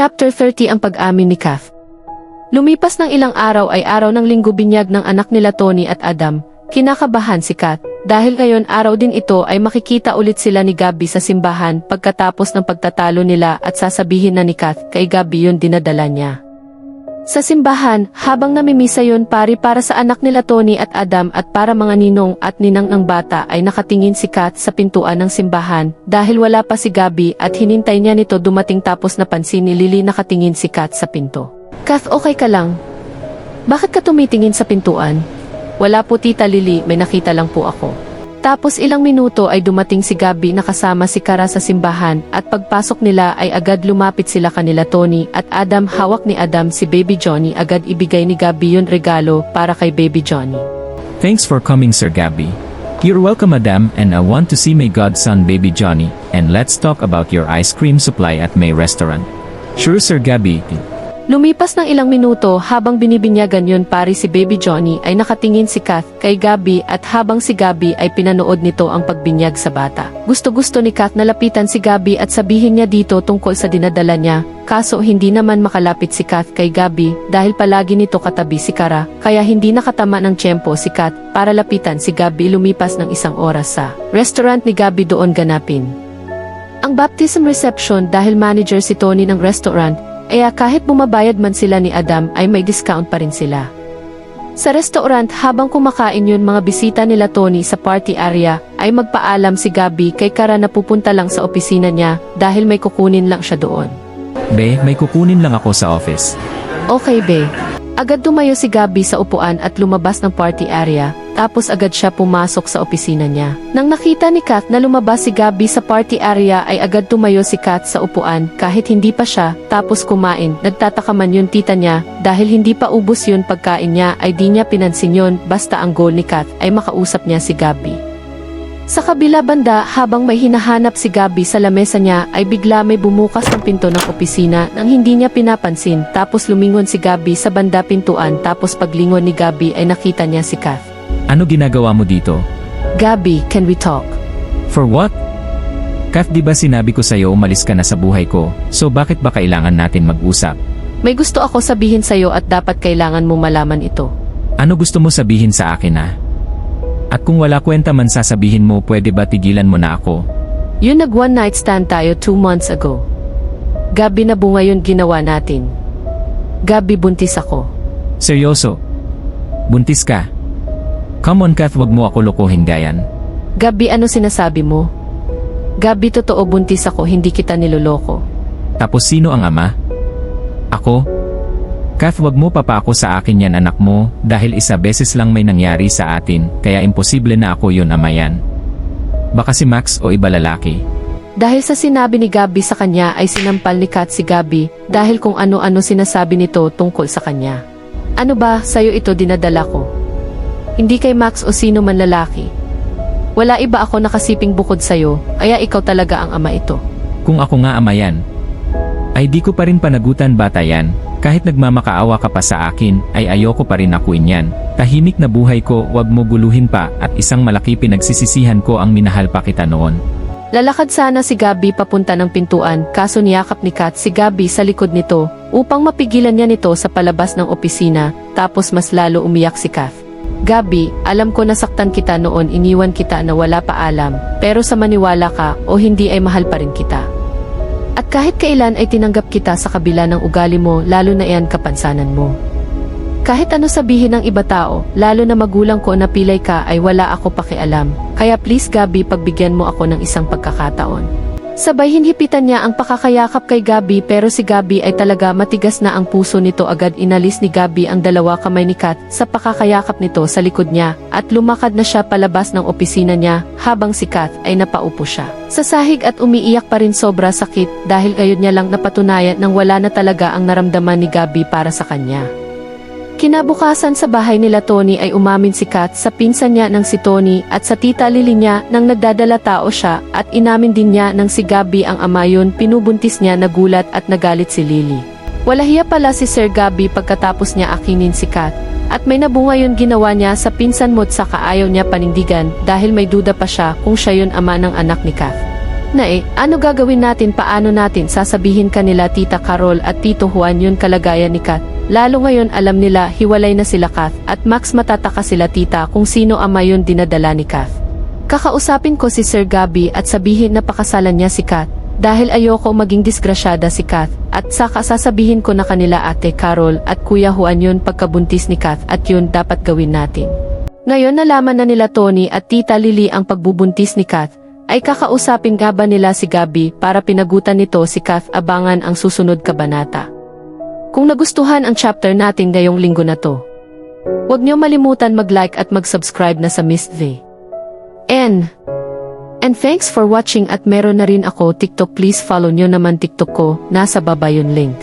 Chapter 30 Ang pag-amin ni Kath. Lumipas ng ilang araw ay araw ng linggo binyag ng anak nila Tony at Adam. Kinakabahan si Kath, dahil ngayon araw din ito ay makikita ulit sila ni Gabby sa simbahan pagkatapos ng pagtatalo nila at sasabihin na ni Kath kay Gabby yun dinadala niya. Sa simbahan, habang namimisa yon para sa anak nila Tony at Adam at para mga ninong at ninang ng bata ay nakatingin si Kath sa pintuan ng simbahan dahil wala pa si Gabby at hinintay niya nito dumating tapos napansin ni Lily nakatingin si Kath sa pinto. Kath, okay ka lang? Bakit ka tumitingin sa pintuan? Wala po tita Lily, may nakita lang po ako. Tapos ilang minuto ay dumating si Gabby na kasama si Kara sa simbahan at pagpasok nila ay agad lumapit sila kanila Tony at Adam. Hawak ni Adam si Baby Johnny, agad ibigay ni Gabby yun regalo para kay Baby Johnny. Thanks for coming, Sir Gabby. You're welcome, Madam, and I want to see my godson Baby Johnny, and let's talk about your ice cream supply at my restaurant. Sure, Sir Gabby. Lumipas ng ilang minuto habang binibinyagan yun si Baby Johnny ay nakatingin si Kath kay Gabby at habang si Gabby ay pinanood nito ang pagbinyag sa bata. Gusto-gusto ni Kath na lapitan si Gabby at sabihin niya dito tungkol sa dinadala niya, kaso hindi naman makalapit si Kath kay Gabby dahil palagi nito katabi si Kara, kaya hindi nakatama ng tiyempo si Kath para lapitan si Gabby. Lumipas ng isang oras sa restaurant ni Gabby doon ganapin ang baptism reception dahil manager si Tony ng restaurant. Kahit bumabayad man sila ni Adam ay may discount pa rin sila. Sa restaurant habang kumakain yun mga bisita nila Tony sa party area ay magpaalam si Gabby kay Kara na pupunta lang sa opisina niya dahil may kukunin lang siya doon. Be, may kukunin lang ako sa office. Okay be. Agad tumayo si Gabby sa upuan at lumabas ng party area, tapos agad siya pumasok sa opisina niya. Nang nakita ni Kath na lumabas si Gabby sa party area ay agad tumayo si Kath sa upuan kahit hindi pa siya tapos kumain. Nagtataka man yun tita niya dahil hindi pa ubos yun pagkain niya ay di niya pinansin yun basta ang goal ni Kath ay makausap niya si Gabby. Sa kabila banda habang may hinahanap si Gabby sa lamesa niya ay bigla may bumukas ng pinto ng opisina nang hindi niya pinapansin tapos lumingon si Gabby sa banda pintuan tapos paglingon ni Gabby ay nakita niya si Kath. Ano ginagawa mo dito? Gabby, can we talk? For what? Kath, di ba sinabi ko sa'yo umalis ka na sa buhay ko, so bakit ba kailangan natin mag-usap? May gusto ako sabihin sa'yo at dapat kailangan mo malaman ito. Ano gusto mo sabihin sa akin na? At kung wala kwenta man sasabihin mo, pwede ba tigilan mo na ako? Yun nag one night stand tayo 2 months ago. Gabby, na bunga yun ginawa natin. Gabby, buntis ako. Seryoso? Buntis ka? Come on Kath, wag mo ako lokohin gayan. Gabby, ano sinasabi mo? Gabby, totoo buntis ako, hindi kita niloloko. Tapos sino ang ama? Ako? Kath, wag mo papako sa akin yan anak mo, dahil isa beses lang may nangyari sa atin, kaya imposible na ako yun ama yan. Baka si Max o iba lalaki. Dahil sa sinabi ni Gabby sa kanya ay sinampal ni Kath si Gabby dahil kung ano-ano sinasabi nito tungkol sa kanya. Ano ba, sa'yo ito dinadala ko? Hindi kay Max o sino man lalaki. Wala iba ako nakasiping bukod sa'yo, kaya ikaw talaga ang ama ito. Kung ako nga ama yan, ay di ko pa rin panagutan bata yan. Kahit nagmamakaawa ka pa sa akin, ay ayoko pa rin akuin yan. Tahimik na buhay ko, wag mo guluhin pa, at isang malaki pinagsisisihan ko ang minahal pa kita noon. Lalakad sana si Gabby papunta ng pintuan, kaso niyakap ni Kath si Gabby sa likod nito, upang mapigilan niya nito sa palabas ng opisina, tapos mas lalo umiyak si Kath. Gabby, alam ko nasaktan kita noon, iniwan kita na wala pa alam, pero sa maniwala ka o hindi ay mahal pa rin kita. At kahit kailan ay tinanggap kita sa kabila ng ugali mo, lalo na iyan kapansanan mo. Kahit ano sabihin ng iba tao, lalo na magulang ko na pilay ka ay wala ako pakialam. Kaya please Gabby, pagbigyan mo ako ng isang pagkakataon. Sabay hinhipitan niya ang pakakayakap kay Gabby pero si Gabby ay talaga matigas na ang puso nito. Agad inalis ni Gabby ang dalawa kamay ni Kath sa pakakayakap nito sa likod niya at lumakad na siya palabas ng opisina niya habang si Kath ay napaupo siya sa sahig at umiiyak pa rin sobra sakit dahil gayon niya lang napatunayan nang wala na talaga ang naramdaman ni Gabby para sa kanya. Kinabukasan sa bahay nila Tony ay umamin si Kath sa pinsan niya ng si Tony at sa tita Lily niya nang nagdadala tao siya at inamin din niya ng si Gabby ang ama yun. Pinubuntis niya, nagulat at nagalit si Lily. Walahiya pala si Sir Gabby pagkatapos niya akinin si Kath at may nabunga yun ginawa niya sa pinsan mo at saka ayaw niya panindigan dahil may duda pa siya kung siya yun ama ng anak ni Kath. Ano gagawin natin? Paano natin sasabihin kanila Tita Carol at Tito Juan yun kalagayan ni Kat? Lalo ngayon alam nila hiwalay na sila Kath at Max matataka sila tita kung sino ama yun dinadala ni Kath. Kakausapin ko si Sir Gabby at sabihin na pakasalan niya si Kath dahil ayoko maging disgrasyada si Kath at saka sasabihin ko na kanila Ate Carol at Kuya Juan yun pagkabuntis ni Kath at yun dapat gawin natin. Ngayon nalaman na nila Tony at Tita Lily ang pagbubuntis ni Kath. Ay kakausapin nga ba nila si Gabby para pinagutan nito si Kath? Abangan ang susunod kabanata. Kung nagustuhan ang chapter natin ngayong linggo na to, huwag niyo malimutan mag-like at mag-subscribe na sa Miss V. And thanks for watching at meron na rin ako TikTok. Please follow niyo naman TikTok ko, nasa baba yung link.